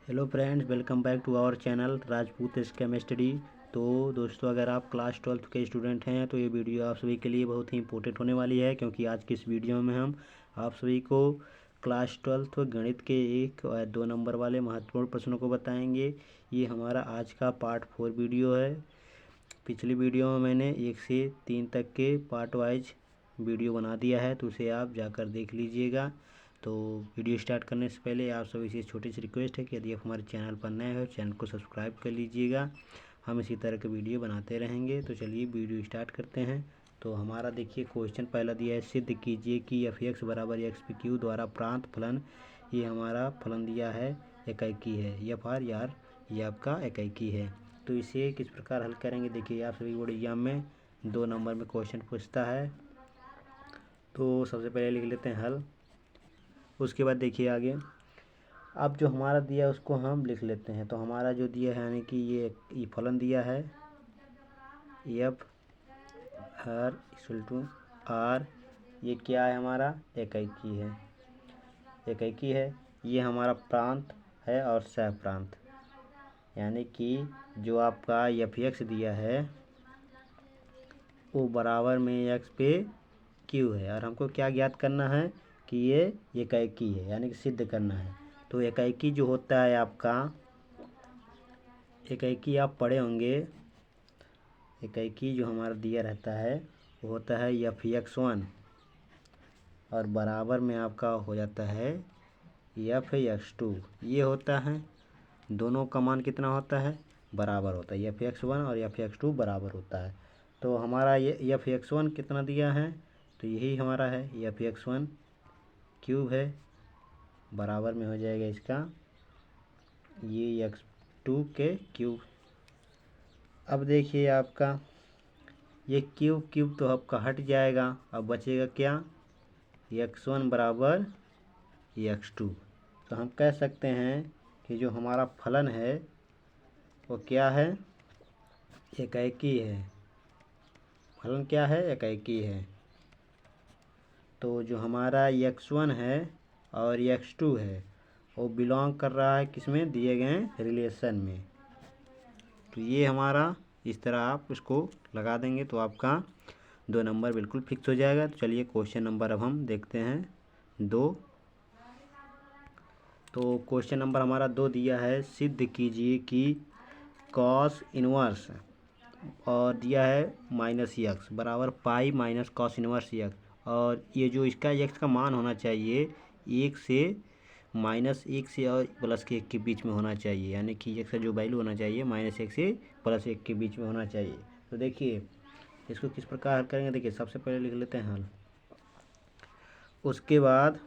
Hello friends, welcome back to our channel Rajput chemistry. तो दोस्तों, अगर आप क्लास 12 के स्टूडेंट हैं तो ये वीडियो आप सभी के लिए बहुत ही इंपॉर्टेंट होने वाली है, क्योंकि आज की इस वीडियो में हम आप सभी को क्लास 12 गणित के 1 और 2 नंबर वाले महत्वपूर्ण प्रश्नों को बताएंगे। ये हमारा आज का पार्ट 4 वीडियो है। पिछली वीडियो में मैंने 1 से 3 तक के पार्ट वाइज वीडियो बना दिया है, तो उसे आप जाकर देख लीजिएगा। तो वीडियो स्टार्ट करने से पहले आप सभी से छोटी सी रिक्वेस्ट है कि यदि आप हमारे चैनल पर नए हो, चैनल को सब्सक्राइब कर लीजिएगा। हम इसी तरह के वीडियो बनाते रहेंगे। तो चलिए वीडियो स्टार्ट करते हैं। तो हमारा देखिए क्वेश्चन पहला दिया है, सिद्ध कीजिए कि f(x) बराबर x(p)q द्वारा प्राप्त फलन। ये हमारा फलन दिया है इकाई है, f(r) ये आपका इकाई है। तो इसे किस प्रकार हल करेंगे, देखिए आप सभी बोर्ड एग्जाम में 2 नंबर में क्वेश्चन पूछता है। तो सबसे पहले लिख लेते हैं हल। उसके बाद देखिए आगे, अब जो हमारा दिया है उसको हम लिख लेते हैं। तो हमारा जो दिया है यानी कि ये फलन दिया है f(r) ये क्या है, हमारा इकाई है। ये हमारा प्रांत है और सह प्रांत, यानी कि जो आपका f(x) दिया है वो बराबर में x पे q है, और हमको क्या ज्ञात करना है कि ये इकाई है, यानी कि सिद्ध करना है। तो इकाई जो होता है आपका, इकाई आप पढ़े होंगे, इकाई जो हमारा दिया रहता है वो होता है f(x1) और बराबर में आपका हो जाता है f(x2). ये होता है, दोनों का मान कितना होता है, बराबर होता है। f(x1) और f(x2) बराबर होता है। तो हमारा ये f(x1) कितना दिया है, तो यही हमारा है f(x1) क्यूब है, बराबर में हो जाएगा इसका ये x2 के क्यूब। अब देखिए आपका ये क्यूब तो आपका हट जाएगा, अब बचेगा क्या, x1 बराबर x2। तो हम कह सकते हैं कि जो हमारा फलन है वो क्या है, इकाई है। फलन क्या है, इकाई है। तो जो हमारा x1 है और x2 है वो बिलोंग कर रहा है किसमें, दिए गए रिलेशन में। तो ये हमारा इस तरह आप इसको लगा देंगे तो आपका 2 नंबर बिल्कुल फिक्स हो जाएगा। तो चलिए क्वेश्चन नंबर अब हम देखते हैं 2। तो क्वेश्चन नंबर हमारा 2 दिया है, सिद्ध कीजिए कि कॉस इनवर्स और दिया है -x बराबर pi minus cos inverse x, और ये जो इसका x का मान होना चाहिए 1 से -1 से और +1 के बीच में होना चाहिए, यानी कि x का जो वैल्यू होना चाहिए -1 से +1 के बीच में होना चाहिए। तो देखिए इसको किस प्रकार हल करेंगे, देखिए सबसे पहले लिख लेते हैं हल। उसके बाद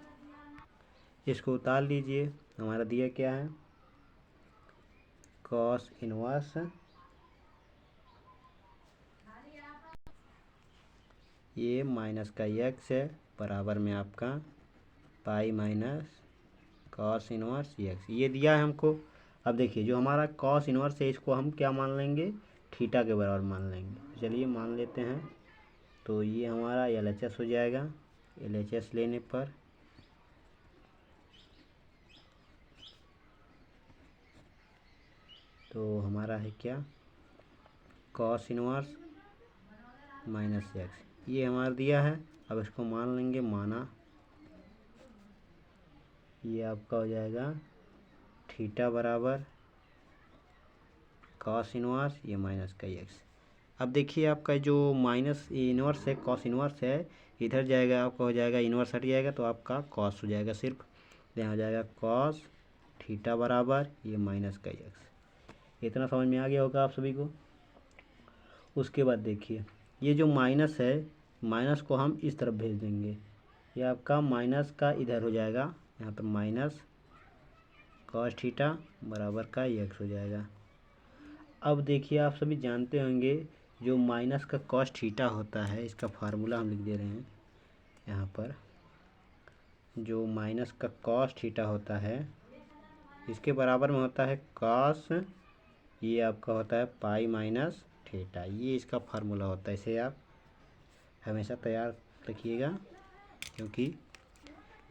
इसको उतार लीजिए। हमारा दिया क्या है, कॉस इनवर्स ये माइनस का x है, बराबर में आपका pi minus cos inverse x, ये दिया है हमको। अब देखिए जो हमारा कॉस इनवर्स है इसको हम क्या मान लेंगे, थीटा के बराबर मान लेंगे। चलिए मान लेते हैं। तो ये हमारा LHS हो जाएगा। LHS लेने पर तो हमारा है क्या, कॉस इनवर्स -x, ये हमारा दिया है। अब इसको मान लेंगे, माना, ये आपका हो जाएगा थीटा बराबर कॉस इनवर्स ये माइनस का x। अब देखिए आपका जो माइनस इनवर्स है, कॉस इनवर्स है, इधर जाएगा आपका हो जाएगा, इनवर्स हट जाएगा तो आपका कॉस हो जाएगा सिर्फ। यहाँ हो जाएगा कॉस थीटा बराबर ये माइनस का x। इतना समझ में आ गया होगा आप सभी को। उसके बाद देखिए ये जो माइनस है, माइनस को हम इस तरफ भेज देंगे, ये आपका माइनस का इधर हो जाएगा, यहाँ पर माइनस कॉस थीटा बराबर का x हो जाएगा। अब देखिए आप सभी जानते होंगे जो माइनस का कॉस थीटा होता है, इसका फार्मूला हम लिख दे रहे हैं यहाँ पर। जो माइनस का कॉस थीटा होता है इसके बराबर में होता है कॉस, ये आपका होता है पाई माइनस थीटा, ये इसका फार्मूला होता है। इसे आप हमेशा तैयार रखिएगा, क्योंकि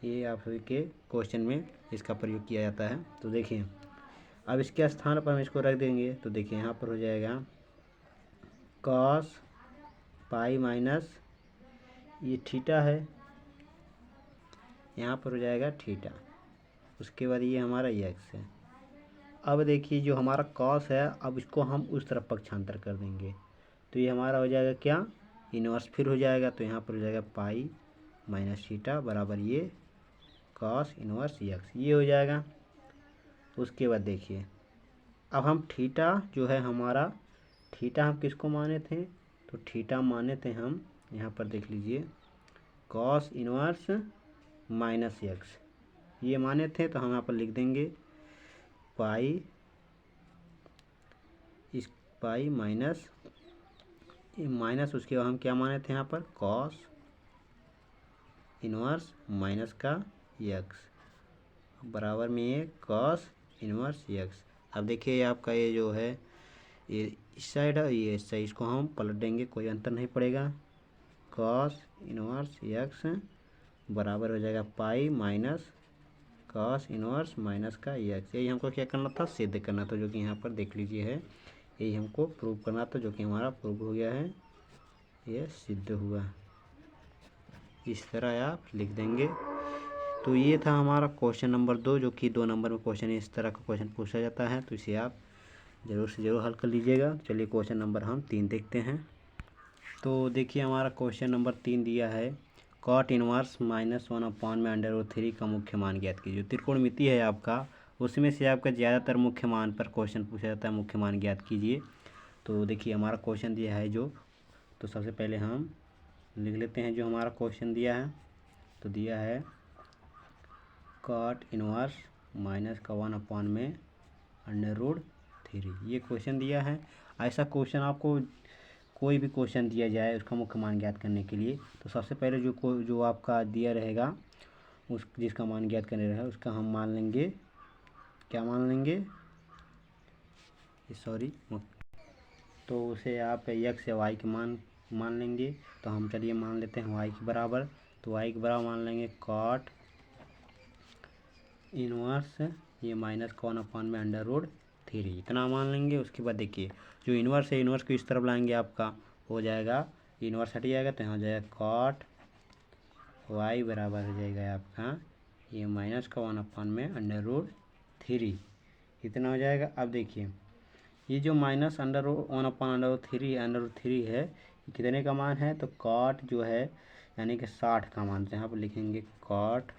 ये आप सभी के क्वेश्चन में इसका प्रयोग किया जाता है। तो देखिए अब इसके स्थान पर हम इसको रख देंगे तो देखिए यहाँ पर हो जाएगा कॉस पाई माइनस ये थीटा है, यहाँ पर हो जाएगा थीटा। उसके बाद ये हमारा एक्स है। अब देखिए जो हमारा कॉस है, अब इसको हम उस तरफ पक्षांतर कर देंगे तो ये हमारा हो जाएगा क्या, इनवर्स फिर हो जाएगा। तो यहाँ पर हो जाएगा पाई माइनस थीटा बराबर ये कॉस इनवर्स एक्स, ये हो जाएगा। उसके बाद देखिए अब हम थीटा जो है हमारा, थीटा हम किसको माने थे, तो थीटा माने थे हम, यहाँ पर देख लीजिए कॉस इनवर्स माइनस एक्स ये माने थे। तो हम यहाँ पर लिख देंगे पाई, इस पाई माइनस माइनस, उसके बाद हम क्या माने थे यहाँ पर कॉस इनवर्स माइनस का एक्स बराबर में ये कॉस इनवर्स एक्स। अब देखिए आपका ये जो है ये इस साइड है, ये इस साइड, इसको हम पलट देंगे, कोई अंतर नहीं पड़ेगा। कॉस इनवर्स एक्स बराबर हो जाएगा pi minus cos inverse minus का एक्स। यही हमको क्या करना था, सिद्ध करना था, जो कि यहाँ पर देख लीजिए है, यही हमको प्रूव करना था, जो कि हमारा प्रूव हो गया है, ये सिद्ध हुआ। इस तरह आप लिख देंगे। तो ये था हमारा क्वेश्चन नंबर 2, जो कि 2 नंबर में क्वेश्चन इस तरह का क्वेश्चन पूछा जाता है, तो इसे आप ज़रूर से ज़रूर हल कर लीजिएगा। चलिए क्वेश्चन नंबर हम 3 देखते हैं। तो देखिए हमारा क्वेश्चन नंबर 3 दिया है कॉट इनवर्स -1/में √3 का मुख्य मान ज्ञात कीजिए। त्रिकोणमिति है आपका, उसमें से आपका ज़्यादातर मुख्य मान पर क्वेश्चन पूछा जाता है, मुख्य मान ज्ञात कीजिए। तो देखिए हमारा क्वेश्चन दिया है जो, तो सबसे पहले हम लिख लेते हैं जो हमारा क्वेश्चन दिया है। तो दिया है कॉट इनवर्स -1/में √3, ये क्वेश्चन दिया है। ऐसा क्वेश्चन आपको कोई भी क्वेश्चन दिया जाए उसका मुख्य मान ज्ञात करने के लिए, तो सबसे पहले जो आपका दिया रहेगा उस जिसका मान ज्ञात करने रहेगा उसका हम मान लेंगे, क्या मान लेंगे, सॉरी, तो उसे आप एक्स या वाई के मान लेंगे। तो हम चलिए मान लेते हैं वाई के बराबर। तो वाई के बराबर मान लेंगे कॉट इनवर्स ये -1/में √3, इतना मान लेंगे। उसके बाद देखिए जो इनवर्स है, इनवर्स को इस तरफ लाएंगे, आपका हो जाएगा इनवर्स हट जाएगा, तो यहाँ हो जाएगा कॉट वाई बराबर हो जाएगा आपका ये -1/में √3, इतना हो जाएगा। अब देखिए ये जो -1/√3 है, ये कितने का मान है, तो कॉट जो है यानी कि 60 का मान, तो यहाँ पर लिखेंगे कॉट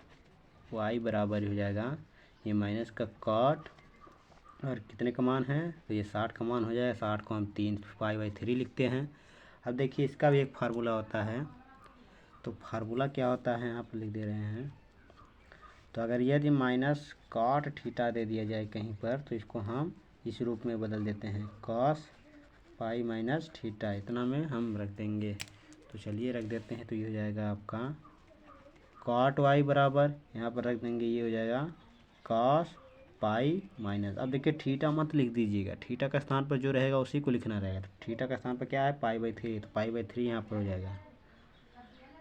वाई बराबर हो जाएगा ये माइनस का कॉट और कितने का मान है, तो ये 60 का मान हो जाएगा। 60 को हम 3π/3 लिखते हैं। अब देखिए इसका भी एक फार्मूला होता है, तो फार्मूला क्या होता है यहाँ पर लिख दे रहे हैं। तो अगर यदि माइनस कॉट थीटा दे दिया जाए कहीं पर, तो इसको हम इस रूप में बदल देते हैं कॉस पाई माइनस थीटा, इतना में हम रख देंगे। तो चलिए रख देते हैं, तो ये हो जाएगा आपका कॉट वाई बराबर, यहाँ पर रख देंगे, ये हो जाएगा कॉस पाई माइनस। अब देखिए थीटा मत लिख दीजिएगा, थीटा का स्थान पर जो रहेगा उसी को लिखना रहेगा। तो थीटा का स्थान पर क्या है, π/3, तो π/3 यहाँ पर हो जाएगा,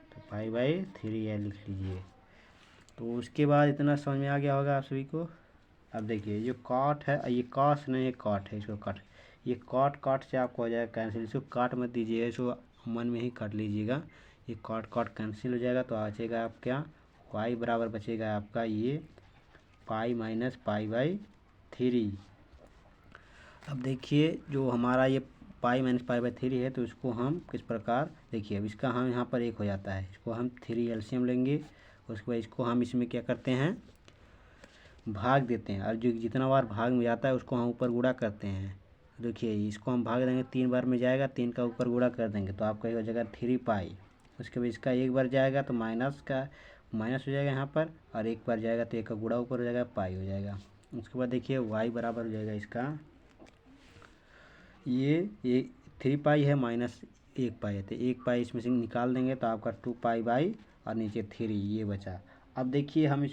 तो π/3 यह लिख लीजिए। तो उसके बाद इतना समझ में आ गया होगा आप सभी को। अब देखिए जो कॉट है, ये कॉस नहीं कॉट है, इसको काट, ये कॉट से आपको हो जाएगा कैंसिल, इसको काट मत दीजिएगा, इसको मन में ही काट लीजिएगा। ये कॉट कैंसिल हो जाएगा, तो आ जाएगा आप क्या, वाई बराबर बचेगा आपका ये पाई माइनस π/3। अब देखिए जो हमारा ये पाई माइनस π/3 है, तो इसको हम किस प्रकार, देखिए अब इसका हम यहाँ पर 1 हो जाता है, इसको हम 3 एलसीएम लेंगे। उसके बाद इसको हम इसमें क्या करते हैं, भाग देते हैं, और जो जितना बार भाग में जाता है उसको हम ऊपर गुणा करते हैं। देखिए इसको हम भाग देंगे, 3 बार में जाएगा, 3 का ऊपर गुणा कर देंगे, तो आपका हो जाएगा 3π। उसके बाद इसका 1 बार जाएगा तो माइनस हो जाएगा यहाँ पर, और 1 बार जाएगा तो 1 का गुणा ऊपर हो जाएगा, पाई हो जाएगा। उसके बाद देखिए वाई बराबर हो जाएगा इसका ये 3π है माइनस 1π है, तो 1π इसमें से निकाल देंगे, तो आपका 2π/, और नीचे 3 ये बचा। अब देखिए हम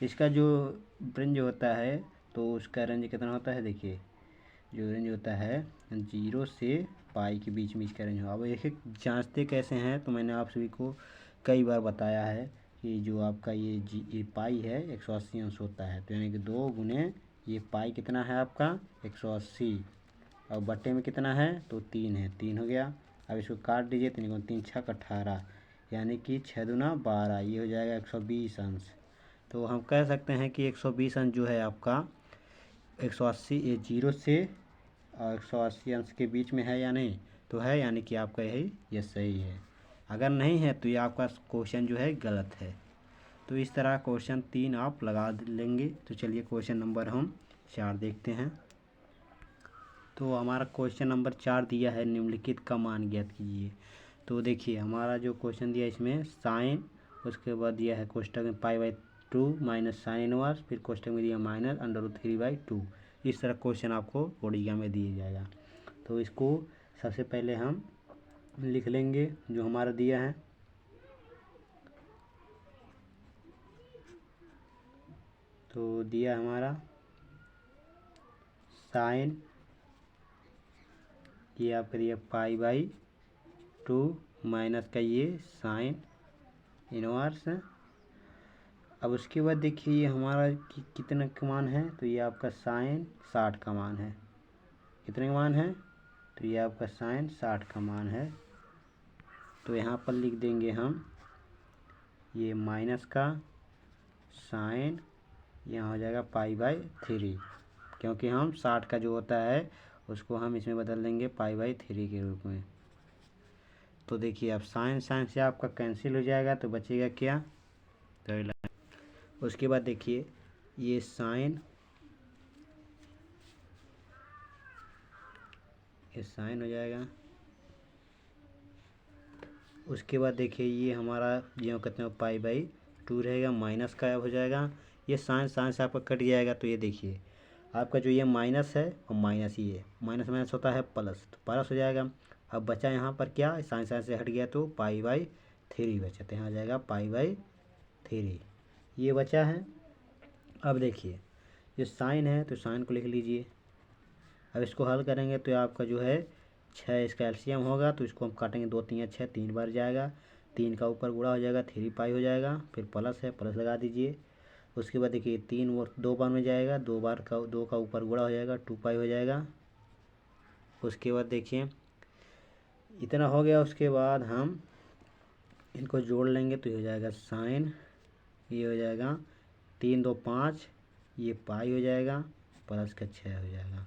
इसका जो रेंज होता है, तो उसका रेंज कितना होता है, देखिए जो रेंज होता है 0 से पाई के बीच में इसका रेंज हो। अब एक जांचते कैसे हैं, तो मैंने आप सभी को कई बार बताया है कि जो आपका ये पाई है 180 अंश होता है, तो यानी कि 2 × ये पाई कितना है आपका 180 और बट्टे में कितना है तो 3 है, 3 हो गया। अब इसको काट दीजिए, 3 3 6 18 यानी कि 6 दूना 12, ये हो जाएगा 120 अंश। तो हम कह सकते हैं कि 120 अंश जो है आपका 180 ये 0 से और 180 अंश के बीच में है या नहीं, तो है, यानी कि आपका यही ये सही है। अगर नहीं है तो ये आपका क्वेश्चन जो है गलत है। तो इस तरह क्वेश्चन 3 आप लगा लेंगे। तो चलिए क्वेश्चन नंबर हम 4 देखते हैं। तो हमारा क्वेश्चन नंबर 4 दिया है, निम्नलिखित का मान ज्ञात कीजिए। तो देखिए हमारा जो क्वेश्चन दिया इसमें साइन, उसके बाद दिया है कोष्टक में π/2 माइनस साइन इनवर्स, फिर कोष्टक में दिया माइनस √3/2। इस तरह क्वेश्चन आपको ओडिया में दिया जाएगा। तो इसको सबसे पहले हम लिख लेंगे जो हमारा दिया है। तो दिया हमारा साइन, ये आपका दिया π/2 माइनस का ये साइन इनवर्स। अब उसके बाद देखिए ये हमारा कितना का मान है, तो ये आपका साइन 60 का मान है। कितने का मान है, तो ये आपका साइन 60 का मान है। तो यहाँ पर लिख देंगे हम ये माइनस का साइन, यहाँ हो जाएगा π/3, क्योंकि हम 60 का जो होता है उसको हम इसमें बदल देंगे π/3 के रूप में। तो देखिए अब साइन साइन से आपका कैंसिल हो जाएगा, तो बचेगा क्या, तो उसके बाद देखिए ये साइन, ये साइन हो जाएगा। उसके बाद देखिए ये हमारा जो कहते हैं π/2 रहेगा, माइनस का हो जाएगा। ये साइन साइन से आपका कट जाएगा। तो ये देखिए आपका जो ये माइनस है और माइनस, ये माइनस माइनस होता है प्लस, तो प्लस हो जाएगा। अब बचा यहाँ पर क्या, साइन साइन से हट गया तो π/3 बचा, तो यहाँ आ जाएगा π/3, ये बचा है। अब देखिए ये साइन है तो साइन को लिख लीजिए। अब इसको हल करेंगे तो आपका जो है 6 इसका एलसीएम होगा, तो इसको हम काटेंगे 2 3 6, 3 बार जाएगा, 3 का ऊपर गुणा हो जाएगा, 3π हो जाएगा, फिर प्लस है प्लस लगा दीजिए। उसके बाद देखिए 3 और 2 बार में जाएगा, 2 का ऊपर गुणा हो जाएगा, 2π हो जाएगा। उसके बाद देखिए इतना हो गया। उसके बाद हम इनको जोड़ लेंगे तो ये हो जाएगा साइन, ये हो जाएगा 3 2 5, ये पाई हो जाएगा, प्लस का 6 हो जाएगा,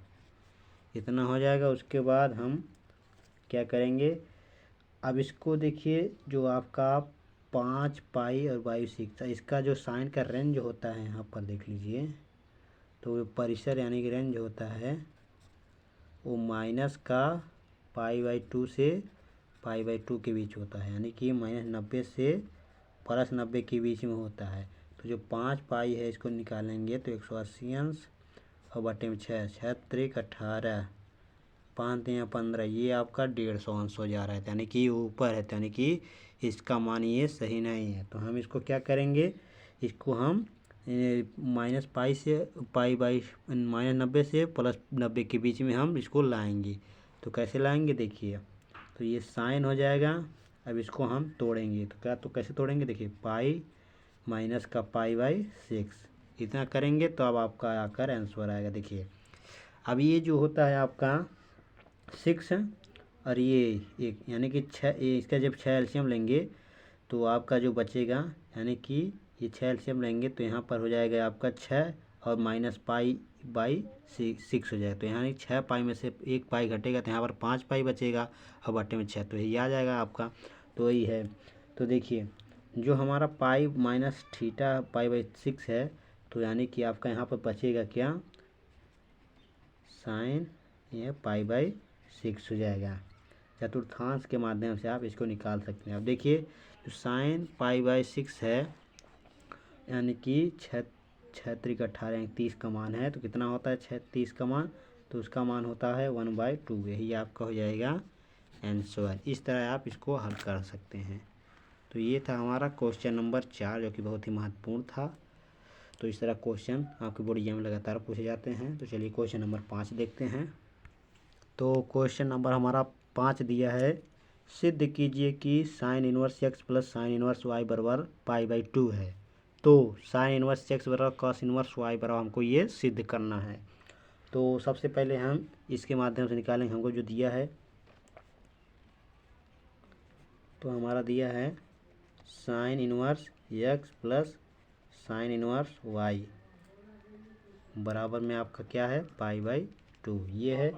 इतना हो जाएगा। उसके बाद हम क्या करेंगे, अब इसको देखिए जो आपका 5π और y6, इसका जो साइन का रेंज होता है यहाँ पर देख लीजिए, तो परिसर यानी कि रेंज होता है वो माइनस का π/2 से π/2 के बीच होता है, यानी कि -90 से +90 के बीच में होता है। तो जो 5π है इसको निकालेंगे तो 180 अंश और बटे में 6, 6 त्रिक 18, 5 3 15, ये आपका 150 अंश हो जा रहा है, यानी कि ऊपर है, यानी कि इसका मान ये सही नहीं है। तो हम इसको क्या करेंगे, इसको हम -π से -90 से +90 के बीच में हम इसको लाएंगे। तो कैसे लाएंगे देखिए, तो ये साइन हो जाएगा। अब इसको हम तोड़ेंगे, तो क्या, तो कैसे तोड़ेंगे देखिए, पाई माइनस का π/6, इतना करेंगे तो अब आपका आकर आंसर आएगा। देखिए अब ये जो होता है आपका 6 और ये 1, यानी कि 6, इसका जब 6 एलसीएम लेंगे तो आपका जो बचेगा, यानी कि ये 6 एलसीएम लेंगे तो यहाँ पर हो जाएगा आपका 6 और -π/6 हो जाएगा। तो यहाँ 6π में से 1π घटेगा तो यहाँ पर 5π बचेगा और बटे में 6, तो यही आ जाएगा आपका। तो यही है। तो देखिए जो हमारा पाई माइनस थीटा π/6 है, तो यानी कि आपका यहाँ पर बचेगा क्या, साइन ये π/6 हो जाएगा। चतुर्थांश के माध्यम से आप इसको निकाल सकते हैं। अब देखिए जो साइन π/6 है, यानी कि 6 त्रिक 18 30 का मान है, तो कितना होता है 6 30 का मान, तो उसका मान होता है 1/2, यही आपका हो जाएगा आंसर। इस तरह आप इसको हल कर सकते हैं। तो ये था हमारा क्वेश्चन नंबर 4, जो कि बहुत ही महत्वपूर्ण था। तो इस तरह क्वेश्चन आपके बोर्ड एग्जाम में लगातार पूछे जाते हैं। तो चलिए क्वेश्चन नंबर 5 देखते हैं। तो क्वेश्चन नंबर हमारा 5 दिया है, सिद्ध कीजिए कि sine inverse x plus sine inverse y बराबर π/2 है। तो साइन इनवर्स एक्स बराबर कॉस इनवर्स वाई बराबर हमको ये सिद्ध करना है। तो सबसे पहले हम इसके माध्यम से निकालेंगे। हमको जो दिया है, तो हमारा दिया है sine inverse x plus sine inverse y बराबर में आपका क्या है, पाई/2 ये है।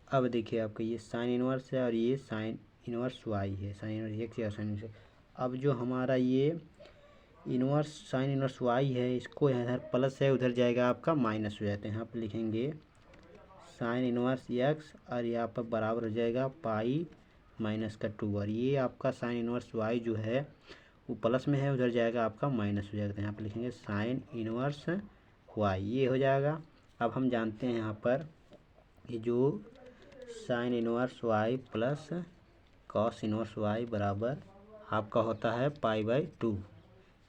अब देखिए आपका ये साइन इनवर्स है और ये साइन इनवर्स वाई है, साइन इनवर्स एक्स या साइन इनवर्स। अब जो हमारा ये इनवर्स साइन इनवर्स वाई है, इसको इधर प्लस है, उधर जाएगा आपका माइनस हो जाता है। यहाँ पर लिखेंगे साइन इनवर्स एक्स और यहाँ पर बराबर हो जाएगा पाई-2 और ये आपका साइन इनवर्स वाई जो है वो प्लस में है, उधर जाएगा आपका माइनस हो जाएगा। तो यहाँ पर लिखेंगे साइन इनवर्स वाई, ये हो जाएगा। अब हम जानते हैं यहाँ पर ये जो sine inverse y plus cos inverse y बराबर आपका होता है पाई/2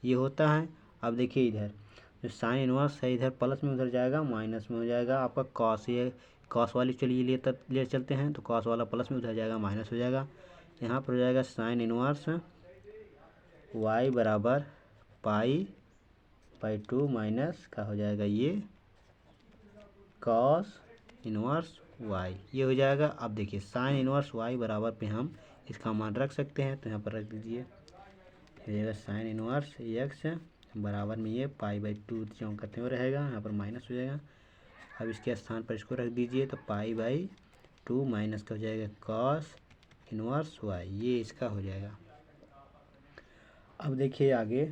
ये होता है। अब देखिए इधर जो साइन इनवर्स है इधर प्लस में, उधर जाएगा माइनस में हो जाएगा आपका कॉस। ये कॉस वाली चलिए ले चलते हैं, तो कॉस वाला प्लस में, उधर जाएगा माइनस हो जाएगा। यहाँ पर हो जाएगा साइन इनवर्स वाई बराबर पाई/2 माइनस का हो जाएगा ये कॉस इनवर्स वाई, ये हो जाएगा। अब देखिए साइन इनवर्स वाई बराबर पे हम इसका मान रख सकते हैं, तो यहाँ पर रख दीजिए। हो जाएगा साइन इनवर्स एक्स बराबर में ये पाई/2 चौंक करते हुए रहेगा, यहाँ पर माइनस हो जाएगा। अब इसके स्थान पर इसको रख दीजिए, तो पाई/2 माइनस का हो जाएगा कॉस इनवर्स वाई, ये इसका हो जाएगा। अब देखिए आगे,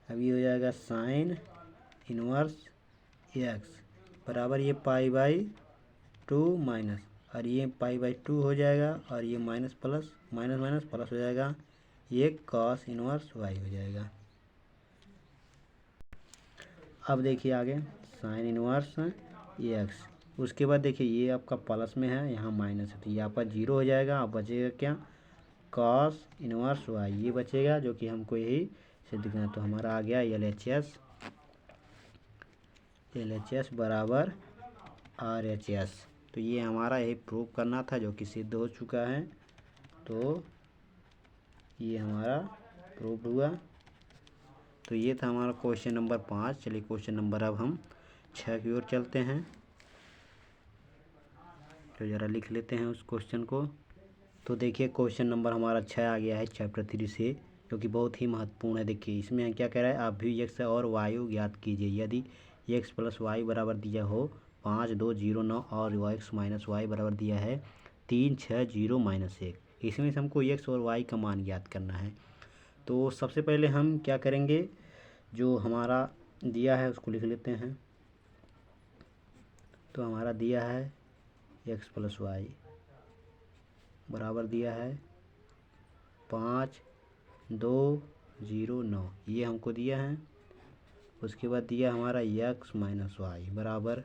अब ये हो जाएगा साइन इनवर्स एक्स बराबर ये पाई/2 माइनस, और ये पाई/2 हो जाएगा, और ये minus plus minus minus plus हो जाएगा, ये कॉस इनवर्स वाई हो जाएगा। अब देखिए आगे साइन इनवर्स एक्स, उसके बाद देखिए ये आपका प्लस में है, यहाँ माइनस है, तो यहाँ पर 0 हो जाएगा। अब बचेगा क्या, कॉस इनवर्स वाई, ये बचेगा जो कि हमको यही सिद्ध करना। तो हमारा आ गया LHS बराबर RHS। तो ये हमारा यही प्रूव करना था, जो कि सिद्ध हो चुका है। तो ये हमारा प्रूव हुआ। तो ये था हमारा क्वेश्चन नंबर 5। चलिए क्वेश्चन नंबर अब हम 6 की ओर चलते हैं। तो ज़रा लिख लेते हैं उस क्वेश्चन को। तो देखिए क्वेश्चन नंबर हमारा 6 आ गया है चैप्टर 3 से, जो कि बहुत ही महत्वपूर्ण है। देखिए इसमें क्या कह रहा है, आप भी एक्स और वायु ज्ञात कीजिए। यदि एक्स प्लस वाई बराबर दिया हो 5, 2, 0, 9 और एक्स माइनस वाई बराबर दिया है 3, 6, 0, -1, इसमें से हमको एक्स और वाई का मान ज्ञात करना है। तो सबसे पहले हम क्या करेंगे, जो हमारा दिया है उसको लिख लेते हैं। तो हमारा दिया है एक्स प्लस वाई बराबर दिया है 5, 2, 0, 9, ये हमको दिया है। उसके बाद दिया हमारा एक्स माइनस वाई बराबर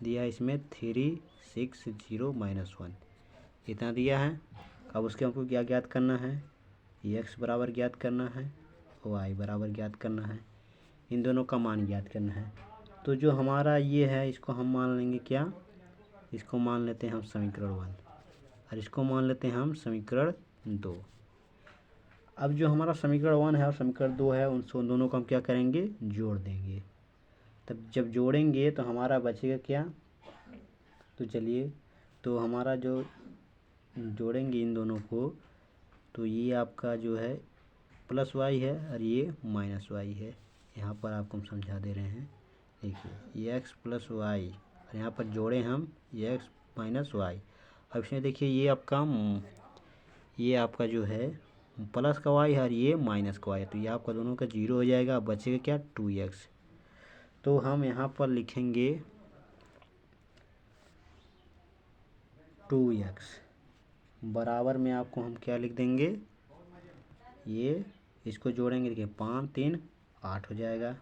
दिया है इसमें 3, 6, 0, -1, इतना दिया है। अब उसके हमको क्या ज्ञात करना है, एक्स बराबर ज्ञात करना है, वाई बराबर ज्ञात करना है, इन दोनों का मान ज्ञात करना है। तो जो हमारा ये है इसको हम मान लेंगे क्या, इसको मान लेते हैं हम समीकरण 1 और इसको मान लेते हैं हम समीकरण 2। अब जो हमारा समीकरण 1 है और समीकरण 2 है, उन दोनों को हम क्या करेंगे, जोड़ देंगे। तब जब जोड़ेंगे तो हमारा बचेगा क्या, तो चलिए, तो हमारा जो जोड़ेंगे इन दोनों को, तो ये आपका जो है प्लस वाई है और ये माइनस वाई है। यहाँ पर आपको हम समझा दे रहे हैं। देखिए एक्स प्लस वाई और यहाँ पर जोड़े हम एक्स माइनस वाई। अब इसमें देखिए ये आपका जो है प्लस का वाई है और ये माइनस का वाई है, तो ये आपका दोनों का 0 हो जाएगा। अब बचेगा क्या, 2x। तो हम यहाँ पर लिखेंगे 2x बराबर में आपको हम क्या लिख देंगे, ये इसको जोड़ेंगे, देखिए 5, 3, 8 हो जाएगा,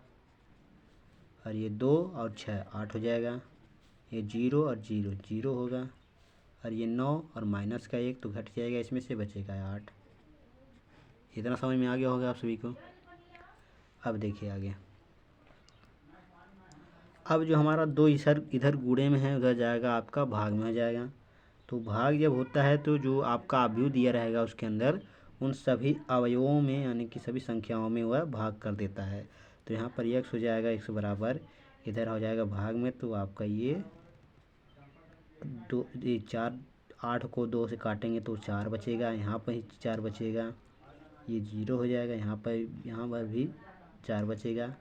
और ये 2 और 6 8 हो जाएगा। ये 0 और 0 0 होगा, और ये 9 और माइनस का 1 तो घट जाएगा, इसमें से बचेगा 8। इतना समझ में आ गया होगा आप सभी को। अब देखिए आगे, अब जो हमारा 2 इधर गुणे में है, उधर जाएगा आपका भाग में हो जाएगा। तो भाग जब होता है तो जो आपका अवयव दिया रहेगा उसके अंदर उन सभी अवयवों में यानी कि सभी संख्याओं में वह भाग कर देता है। तो यहाँ पर x हो जाएगा x बराबर, इधर हो जाएगा भाग में, तो आपका ये 4, 8 को 2 से काटेंगे तो 4 बचेगा, यहाँ पर ही 4 बचेगा, ये 0 हो जाएगा, यहाँ पर भी 4 बचेगा।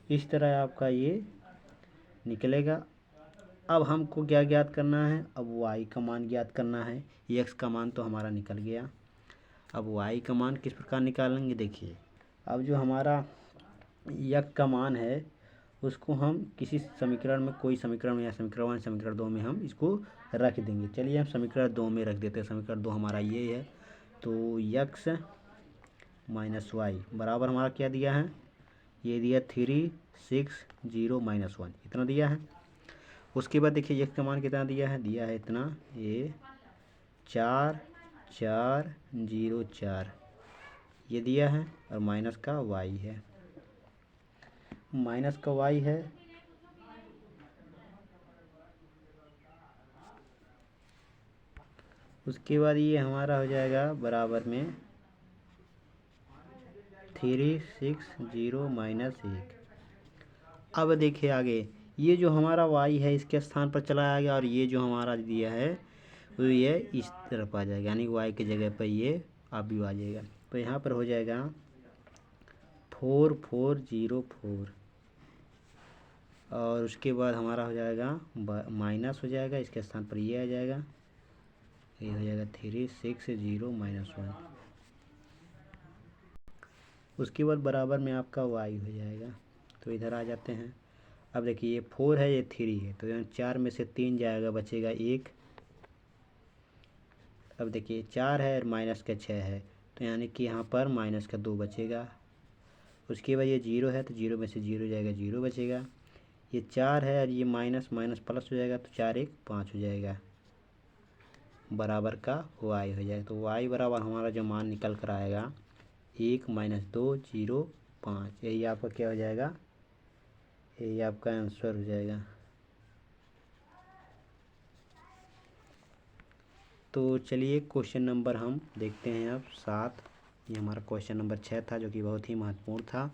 इस तरह आपका ये निकलेगा। अब हमको क्या ज्ञात करना है, अब y का मान ज्ञात करना है। x का मान तो हमारा निकल गया, अब y का मान किस प्रकार निकालेंगे, देखिए अब जो हमारा x का मान है उसको हम किसी समीकरण में, कोई समीकरण में या समीकरण 1 समीकरण 2 में हम इसको रख देंगे। चलिए हम समीकरण 2 में रख देते हैं। समीकरण 2 हमारा ये है, तो x माइनस वाई बराबर हमारा क्या दिया है, ये दिया 3, 6, 0, -1, इतना दिया है। उसके बाद देखिए x का मान कितना दिया है इतना, ये 4, 4, 0, 4 ये दिया है, और माइनस का y है, माइनस का y है। उसके बाद ये हमारा हो जाएगा बराबर में 3, 6, 0, -1। अब देखिए आगे ये जो हमारा y है इसके स्थान पर चला आएगा, और ये जो हमारा दिया है तो ये इस तरफ आ जाएगा, यानी y की जगह पर ये आप भी आ जाएगा। तो यहाँ पर हो जाएगा 4, 4, 0, 4, और उसके बाद हमारा हो जाएगा माइनस हो जाएगा, इसके स्थान पर ये आ जाएगा, ये हो जाएगा 3, 6, 0, -1। उसके बाद बराबर में आपका y हो जाएगा। तो इधर आ जाते हैं। अब देखिए ये 4 है, ये 3 है, तो यहाँ 4 में से 3 जाएगा, बचेगा 1। अब देखिए 4 है और माइनस का 6 है, तो यानी कि यहाँ पर माइनस का 2 बचेगा। उसके बाद ये 0 है, तो 0 में से 0 जाएगा, 0 बचेगा। ये 4 है और ये माइनस माइनस प्लस हो जाएगा, तो 4, 1, 5 हो जाएगा, बराबर का y हो जाएगा। तो y बराबर हमारा जो मान निकल कर आएगा 1, -2, 0, 5, यही आपका क्या हो जाएगा, यही आपका आंसर हो जाएगा। तो चलिए क्वेश्चन नंबर हम देखते हैं अब 7। ये हमारा क्वेश्चन नंबर 6 था, जो कि बहुत ही महत्वपूर्ण था।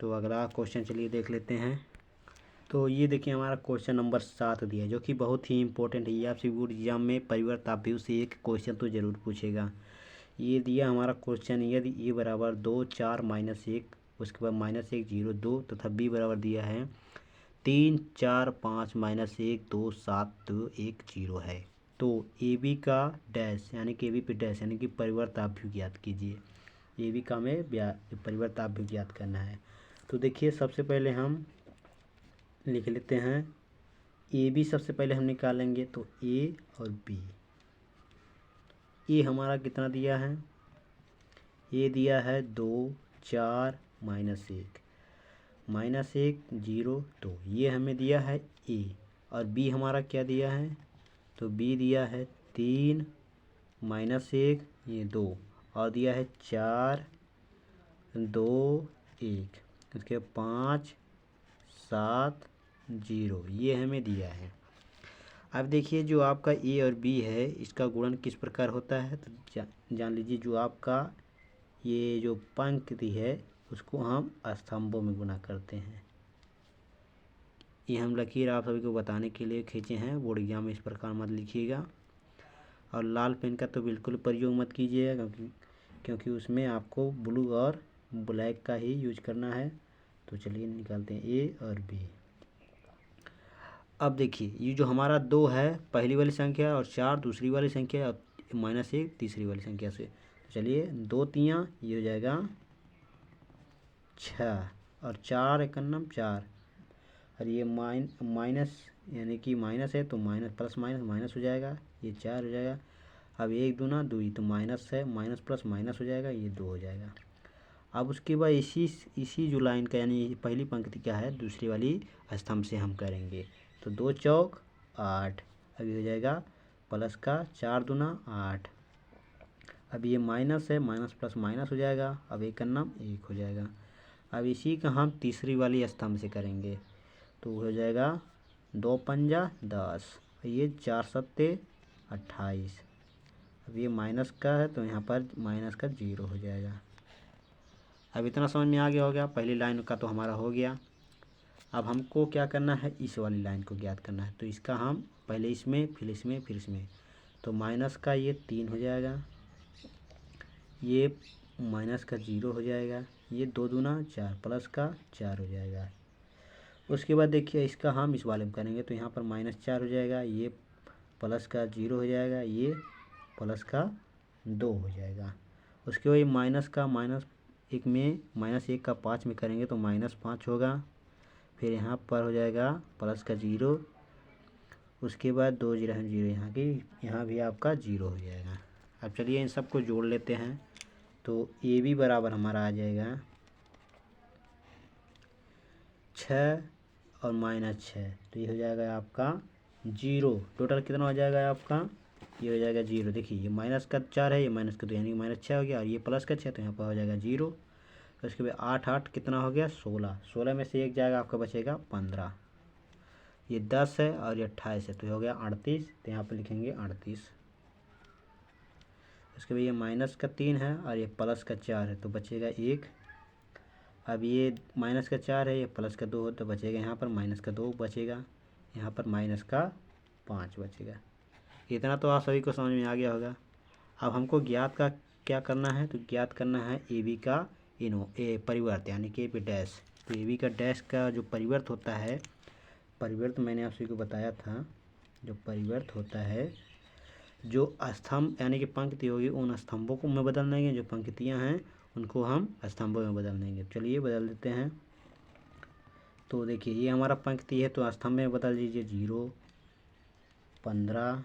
तो अगला क्वेश्चन चलिए देख लेते हैं। तो ये देखिए हमारा क्वेश्चन नंबर 7 दिया है, जो कि बहुत ही इंपॉर्टेंट है। ये आपसे बोर्ड एग्जाम में परिवर्त आप से एक क्वेश्चन तो ज़रूर पूछेगा। ये दिया हमारा क्वेश्चन, यदि ए बराबर 2, 4, -1, उसके बाद -1, 0, 2 तथा बी बराबर दिया है 3, 4, 5, -1, 2, 7, 2, 1, 0 है। तो ए बी का डैश यानी कि ए बी पे डैश यानी कि परिवर्त आप भी ज्ञात कीजिए। ए बी का हमें परिवर्त आप भी ज्ञात करना है। तो देखिए सबसे पहले हम लिख लेते हैं ए बी, सबसे पहले हम निकालेंगे। तो ए और बी, ए हमारा कितना दिया है, ए दिया है 2, 4, -1, -1, 0, 2 ये हमें दिया है ए। और बी हमारा क्या दिया है, तो बी दिया है 3, -1, ये 2, और दिया है 4, 2, 1, उसके 5, 7, 0 ये हमें दिया है। अब देखिए जो आपका ए और बी है इसका गुणन किस प्रकार होता है, तो जान लीजिए। जो आपका ये जो पंक्ति है उसको हम स्तंभों में गुणा करते हैं। ये हम लकीर आप सभी को बताने के लिए खींचे हैं, बोर्ड एग्जाम में इस प्रकार मत लिखिएगा। और लाल पेन का तो बिल्कुल प्रयोग मत कीजिएगा, क्योंकि उसमें आपको ब्लू और ब्लैक का ही यूज करना है। तो चलिए निकालते हैं ए और बी। अब देखिए ये जो हमारा 2 है पहली वाली संख्या, और 4 दूसरी वाली संख्या, और -1 तीसरी वाली संख्या से। तो चलिए 2 तियाँ ये हो जाएगा 6, और 4 एकन्नम 4, और ये माइनस यानी कि माइनस है, तो माइनस प्लस माइनस माइनस हो जाएगा, ये 4 हो जाएगा। अब 1 दूना 2, तो माइनस है, माइनस प्लस माइनस हो जाएगा, ये 2 हो जाएगा। अब उसके बाद इसी जो लाइन का यानी पहली पंक्ति क्या है दूसरी वाली स्तंभ से हम करेंगे। तो 2 चौक 8, अब ये हो जाएगा प्लस का 4 दूना 8। अब ये माइनस है, माइनस प्लस माइनस हो जाएगा, अब 1 का नाम 1 हो जाएगा। अब इसी का हम तीसरी वाली स्तंभ से करेंगे। तो हो जाएगा 2 पंजा 10, ये 4 सत्ते 28, अब ये माइनस का है तो यहाँ पर माइनस का 0 हो जाएगा। अब इतना समझ में आ गया होगा, पहली लाइन का तो हमारा हो गया। अब हमको क्या करना है, इस वाली लाइन को ज्ञात करना है। तो इसका हम पहले इसमें फिर इसमें फिर इसमें, तो माइनस का ये 3 हो जाएगा, ये माइनस का 0 हो जाएगा, ये 2 दूना 4 प्लस का 4 हो जाएगा। उसके बाद देखिए इसका हम इस वाले में करेंगे तो यहाँ पर -4 हो जाएगा, ये प्लस का 0 हो जाएगा, ये प्लस का 2 हो जाएगा। उसके बाद माइनस का -1 में -1 का 5 में करेंगे तो -5 होगा। फिर यहाँ पर हो जाएगा प्लस का 0, उसके बाद 2 0 है 0, यहाँ भी आपका 0 हो जाएगा। अब चलिए इन सबको जोड़ लेते हैं तो ए बी बराबर हमारा आ जाएगा 6 और -6, तो ये हो जाएगा आपका 0। टोटल कितना हो जाएगा आपका, ये हो जाएगा 0। देखिए ये माइनस का 4 है, ये माइनस का 2 यानी -6 हो गया, और ये प्लस का 6 तो यहाँ पर हो जाएगा 0। तो उसके बाद 8 8 कितना हो गया 16, 16 में से 1 जाएगा आपका बचेगा 15, ये 10 है और ये 28 है तो हो गया 38, तो यहाँ पर लिखेंगे 38। उसके बाद ये माइनस का 3 है और ये प्लस का 4 है तो बचेगा 1। अब ये माइनस का 4 है, ये प्लस का 2 है तो बचेगा यहाँ पर माइनस का 2 बचेगा, यहाँ पर माइनस का 5 बचेगा। इतना तो आप सभी को समझ में आ गया होगा। अब हमको ज्ञात का क्या करना है, तो ज्ञात करना है ए बी का परिवर्त यानी कि ए डैश। तो ए बी का डैश का जो परिवर्त होता है, परिवर्त मैंने आप सभी को बताया था, जो परिवर्त होता है जो स्तंभ यानी कि पंक्ति होगी उन स्तंभों को में बदल देंगे, जो पंक्तियां हैं उनको हम स्तंभों में बदल देंगे। चलिए बदल देते हैं। तो देखिए ये हमारा पंक्ति है तो स्तंभ में बदल दीजिए 0 15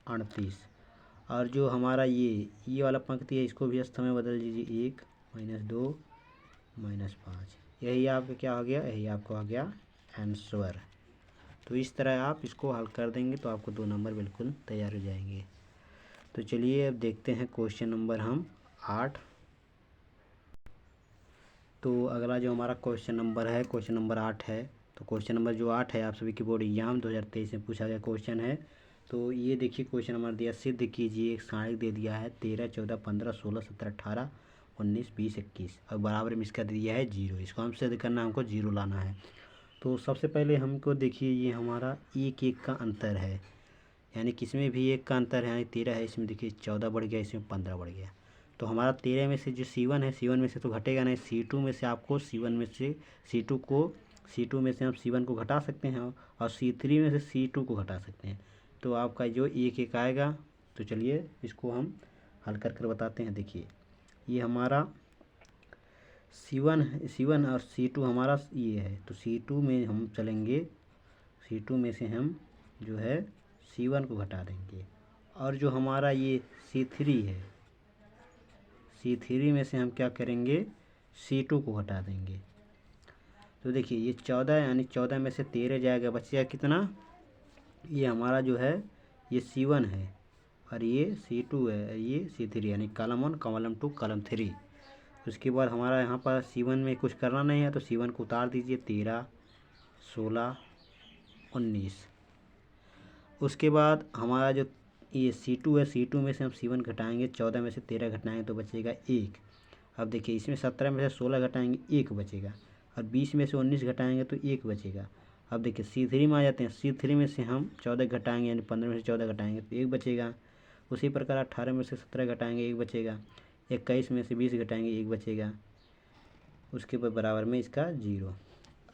38, और जो हमारा ये वाला पंक्ति है इसको भी स्तंभ में बदल दीजिए 1 -2 -5। यही आपका क्या हो गया, यही आपका हो गया आंसर। तो इस तरह आप इसको हल कर देंगे तो आपको 2 नंबर बिल्कुल तैयार हो जाएंगे। तो चलिए अब देखते हैं क्वेश्चन नंबर हम 8। तो अगला जो हमारा क्वेश्चन नंबर है, क्वेश्चन नंबर 8 है। तो क्वेश्चन नंबर जो 8 है आप सभी की बोर्ड एग्जाम 2023 में पूछा गया क्वेश्चन है। तो ये देखिए क्वेश्चन नंबर दिया, सिद्ध कीजिए, एक सारणी दे दिया है 13 14 15 16 17 18 19 20 21 और बराबर में इसका दिया है 0। इसको हम सिद्ध करना है, हमको 0 लाना है। तो सबसे पहले हमको देखिए ये हमारा एक एक का अंतर है, यानी किसमें भी एक का अंतर है, यानी 13 है, इसमें देखिए 14 बढ़ गया, इसमें 15 बढ़ गया। तो हमारा 13 में से जो C1 है, C1 में से तो घटेगा नहीं, C2 में से आपको C1 में से C2 में से हम C1 को घटा सकते हैं और C3 में से C2 को घटा सकते हैं। तो आपका जो एक एक आएगा। तो चलिए इसको हम हल कर कर बताते हैं। देखिए ये हमारा C1 और C2 हमारा ये है, तो C2 में हम चलेंगे, C2 में से हम जो है C1 को घटा देंगे, और जो हमारा ये C3 है, C3 में से हम क्या करेंगे, C2 को घटा देंगे। तो देखिए ये 14 यानी 14 में से 13 जाएगा, बचेगा कितना, ये हमारा जो है ये C1 है और ये C2 है, ये C3 यानी कॉलम 1 कॉलम 2 कॉलम 3। उसके बाद हमारा यहाँ पर C1 में कुछ करना नहीं है तो C1 को उतार दीजिए, 13 16 19। उसके बाद हमारा जो ये C2 है, C2 में से हम C1 घटाएंगे, 14 में से 13 घटाएंगे तो बचेगा 1। अब देखिए इसमें 17 में से 16 घटाएंगे 1 बचेगा, और 20 में से 19 घटाएंगे तो 1 बचेगा। अब देखिए C3 में आ जाते हैं, C3 में से हम 14 घटाएंगे यानी 15 में से 14 घटाएंगे तो 1 बचेगा। उसी प्रकार 18 में से 17 घटाएंगे 1 बचेगा, 21 में से 20 घटाएंगे 1 बचेगा, उसके बाद बराबर में इसका 0।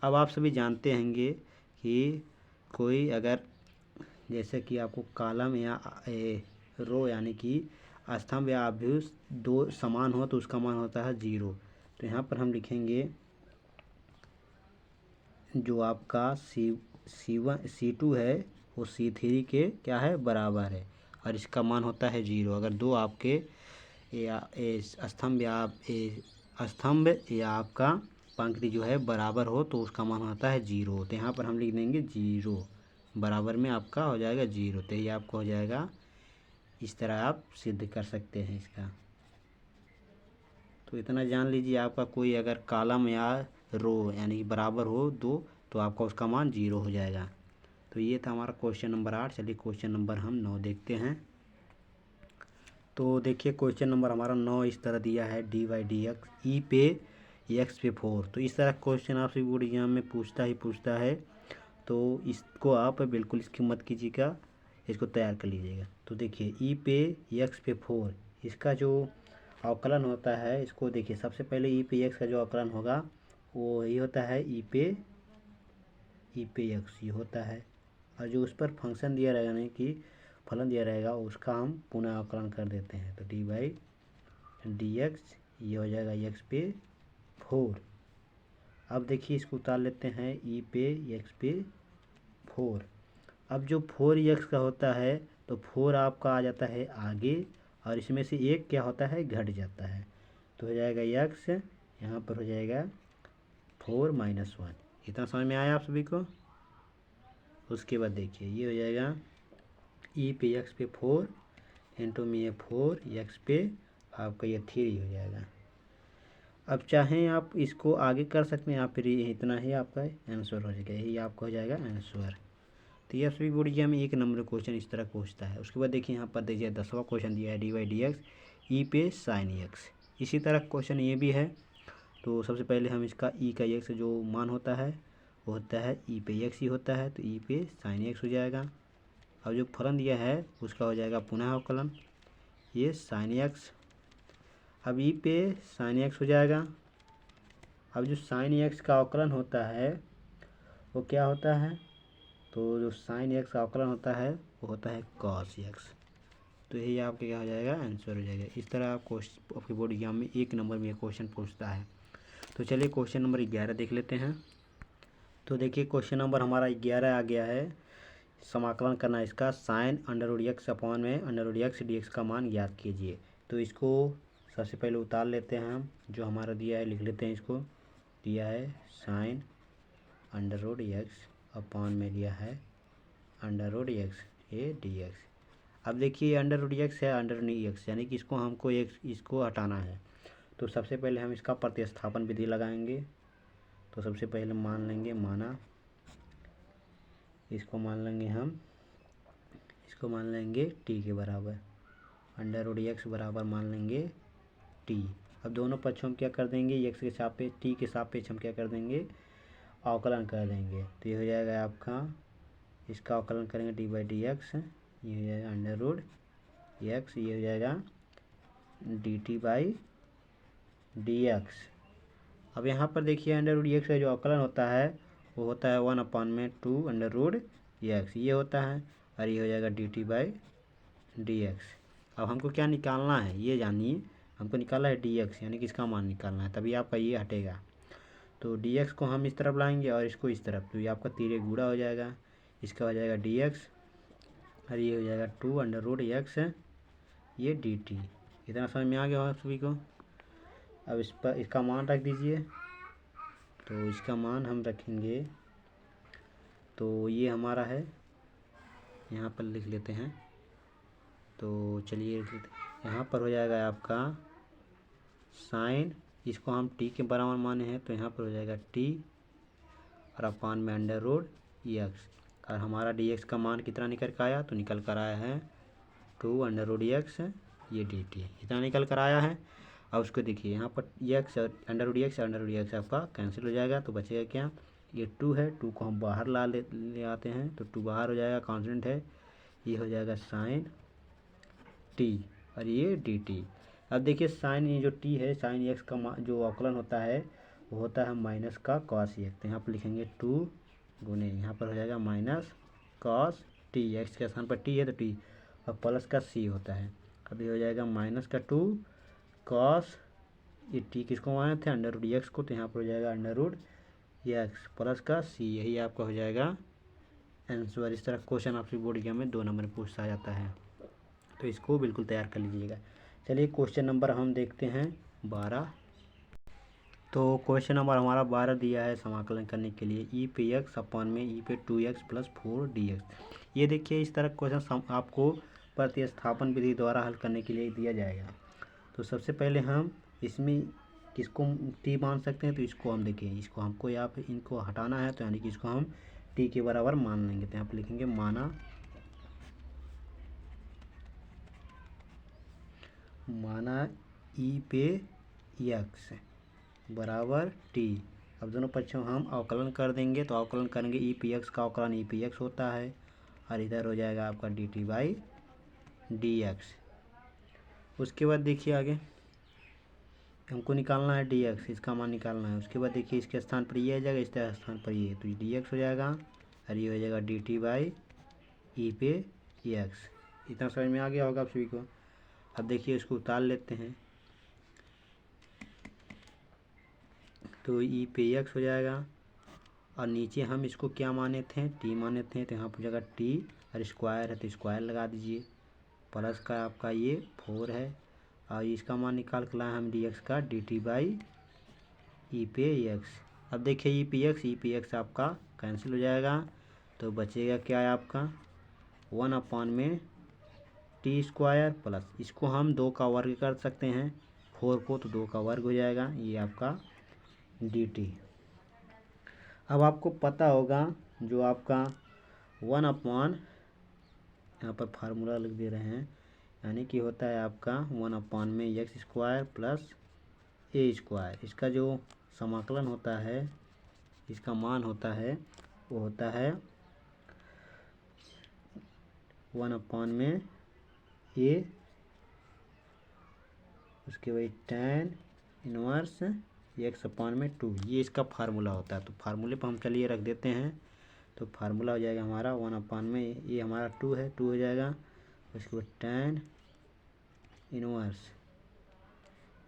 अब आप सभी जानते होंगे कि कोई अगर जैसे कि आपको कॉलम या रो यानी कि स्तंभ या अभ्युस दो समान हो तो उसका मान होता है 0। तो यहाँ पर हम लिखेंगे जो आपका C2 है वो C3 के क्या है, बराबर है, और इसका मान होता है 0। अगर दो आपके स्तंभ या आपका पंक्ति जो है बराबर हो तो उसका मान होता है 0। तो यहाँ पर हम लिख देंगे 0, बराबर में आपका हो जाएगा 0। तो ये आपका हो जाएगा, इस तरह आप सिद्ध कर सकते हैं इसका। तो इतना जान लीजिए, आपका कोई अगर कॉलम या रो यानी बराबर हो दो तो आपका उसका मान 0 हो जाएगा। तो ये था हमारा क्वेश्चन नंबर 8। चलिए क्वेश्चन नंबर हम 9 देखते हैं। तो देखिए क्वेश्चन नंबर हमारा 9 इस तरह दिया है, डी बाई डी एक्स ई पे एक्स पे 4। तो इस तरह क्वेश्चन आपसे बोर्ड एग्जाम में पूछता है। तो इसको आप बिल्कुल इसकी मत कीजिएगा, इसको तैयार कर लीजिएगा। तो देखिए ई पे एक्स पे 4 इसका जो अवकलन होता है, इसको देखिए सबसे पहले ई पे एक्स का जो अवकलन होगा वो यही होता है ई पे एक्स ये होता है। और जो उस पर फंक्शन दिया रहेगा, नहीं कि फलन दिया रहेगा, उसका हम पुनः अवकलन कर देते हैं। तो डी बाई डी एक्स ये हो जाएगा एक्स पे 4। अब देखिए इसको उतार लेते हैं ई पे एक्स पे 4। अब जो 4 एक्स का होता है तो 4 आपका आ जाता है आगे, और इसमें से एक क्या होता है घट जाता है। तो हो जाएगा एक्स, यहाँ पर हो जाएगा 4 माइनस 1। इतना समझ में आया आप सभी को। उसके बाद देखिए ये हो जाएगा ई पे एक्स पे 4 इंटू में ये 4 एक्स पे आपका ये 3 हो जाएगा। अब चाहें आप इसको आगे कर सकते हैं, या फिर इतना ही आपका आंसर हो जाएगा, यही आपका हो जाएगा आंसर। तो ये सभी बोर्ड एग्जाम में 1 नंबर क्वेश्चन इस तरह पूछता है। उसके बाद देखिए यहाँ पर देखिए 10वां क्वेश्चन दिया है डी बाई डी एक्स ई पे साइन एक्स। इसी तरह क्वेश्चन ये भी है। तो सबसे पहले हम इसका ई का एक्स जो मान होता है वो होता है ई पे एक्स ही होता है, तो ई पे साइन एक्स हो जाएगा। अब जो फलन दिया है उसका हो जाएगा पुनः अवकलन, ये साइन एक्स। अब ई पे साइन एक्स हो जाएगा। अब जो साइन एक्स का अवकलन होता है वो क्या होता है, तो जो साइन एक्स का अवकलन होता है वो होता है कॉस एक्स। तो यही आपके क्या हो जाएगा आंसर हो जाएगा। इस तरह आपके बोर्ड एग्जाम में 1 नंबर में क्वेश्चन पूछता है। तो चलिए क्वेश्चन नंबर 11 देख लेते हैं। तो देखिए क्वेश्चन नंबर हमारा 11 आ गया है। समाकलन करना इसका, sine under root x upon में under root x d x का मान ज्ञात कीजिए। तो इसको सबसे पहले उतार लेते हैं हम, जो हमारा दिया है लिख लेते हैं। इसको दिया है sine under root x upon में दिया है under root x a d x. अब देखिए अंडर रूट एक्स है अंडर रूट एक्स, यानी कि इसको हमको इसको हटाना है। तो सबसे पहले हम इसका प्रतिस्थापन विधि लगाएंगे। तो सबसे पहले मान लेंगे माना, इसको मान लेंगे टी के बराबर, अंडर रूट एक्स बराबर मान लेंगे टी। अब दोनों पक्षों में क्या कर देंगे, एक्स के सापेक्ष टी के सापेक्ष हम क्या कर देंगे अवकलन कर देंगे। तो ये हो जाएगा आपका, इसका अवकलन करेंगे डी बाई डी एक्स, ये हो जाएगा अंडर रूट एक्स, ये हो जाएगा D T by D x. अब यहाँ पर देखिए अंडर रूट एक्स का जो अवकलन होता है वो होता है 1 अपॉन में 2 अंडर रूट एक्स ये होता है, और ये हो जाएगा D T by D x. अब हमको क्या निकालना है ये जानिए, हमको निकालना है डी एक्स, यानी कि इसका मान निकालना है, तभी आपका ये हटेगा। तो डी एक्स को हम इस तरफ लाएंगे और इसको इस तरफ, तो ये आपका तीरे गुणा हो जाएगा। इसका हो जाएगा डी एक्स और ये हो जाएगा 2 अंडर रूट एक्स ये डी टी। इतना समझ में आ गया आप सभी को। अब इस पर इसका मान रख दीजिए। तो इसका मान हम रखेंगे, तो ये हमारा है, यहाँ पर लिख लेते हैं। तो चलिए यहाँ पर हो जाएगा आपका साइन, इसको हम टी के बराबर माने हैं, तो यहाँ पर हो जाएगा टी और अपान में अंडर रूट एक्स। और हमारा डी एक्स का मान कितना निकल कर आया, तो निकल कर आया है 2 अंडर रूट एक्स ये डी टी, इतना निकल कर आया है। अब उसको देखिए यहाँ पर एक्स और अंडर रूट एक्स आपका कैंसिल हो जाएगा, तो बचेगा क्या, ये 2 है, 2 को हम बाहर ले आते हैं, तो 2 बाहर हो जाएगा, कांस्टेंट है, ये हो जाएगा साइन टी और ये डी टी। अब देखिए साइन ये जो टी है, साइन एक्स का जो अवकलन होता है वो होता है माइनस का कॉस एक्स। तो यहाँ पर लिखेंगे 2 गुने, यहाँ पर हो जाएगा माइनस कॉस टी, एक्स के स्थान पर टी है तो टी, और प्लस का सी होता है। अब ये हो जाएगा माइनस का 2 कॉस, ये टी किसको माने थे अंडर रूट एक्स को, तो यहाँ पर हो जाएगा अंडर रूट एक्स प्लस का सी, यही आपका हो जाएगा आंसर। इस तरह क्वेश्चन आपसे बोर्ड एग्जाम में 2 नंबर पूछा जाता है, तो इसको बिल्कुल तैयार कर लीजिएगा। चलिए क्वेश्चन नंबर हम देखते हैं 12। तो क्वेश्चन नंबर हमारा 12 दिया है समाकलन करने के लिए ई पे एक्स अपॉन में ई पे 2x प्लस 4 dx। ये देखिए इस तरह क्वेश्चन आपको प्रतिस्थापन विधि द्वारा हल करने के लिए दिया जाएगा। तो सबसे पहले हम इसमें किसको टी मान सकते हैं, तो इसको हम देखिए, इसको हमको यहाँ पे इनको हटाना है, तो यानी कि इसको हम टी के बराबर मान लेंगे। तो यहाँ पर लिखेंगे माना माना ई पे यक्स बराबर टी। अब दोनों पक्षों हम अवकलन कर देंगे, तो अवकलन करेंगे ई पी एक्स का अवकलन ई पी एक्स होता है और इधर हो जाएगा आपका D T by D x. उसके बाद देखिए आगे हमको निकालना है डी एक्स, इसका मान निकालना है। उसके बाद देखिए इसके स्थान पर ये आ जाएगा, इस स्थान पर ये, तो डी एक्स हो जाएगा और ये हो जाएगा डी टी बाई ई पे एक्स। इतना समझ में आ गया होगा आप सभी को। अब देखिए इसको उतार लेते हैं, तो ई पे एक्स हो जाएगा और नीचे हम इसको क्या माने थे, टी माने थे, तो यहाँ पर जगह टी और स्क्वायर है तो स्क्वायर लगा दीजिए। प्लस का आपका ये 4 है और इसका मान निकाल के लाए हम डी एक्स का डी टी बाई ई पे एक्स। अब देखिए ई पी एक्स आपका कैंसिल हो जाएगा, तो बचेगा क्या है आपका 1 में टी स्क्वायर प्लस, इसको हम 2 का वर्ग कर सकते हैं 4 को, तो 2 का वर्ग हो जाएगा, ये आपका डी टी। अब आपको पता होगा जो आपका 1 यहाँ पर फार्मूला लिख दे रहे हैं, यानी कि होता है आपका 1 में एक्स स्क्वायर प्लस ए स्क्वायर। इसका जो समाकलन होता है, इसका मान होता है वो होता है 1 में ए, उसके बाद tan इनवर्स एक्स अपान में 2, ये इसका फार्मूला होता है। तो फार्मूले पर हम चलिए रख देते हैं, तो फार्मूला हो जाएगा हमारा 1 में ये हमारा 2 है, 2 हो जाएगा। उसके बाद tan इनवर्स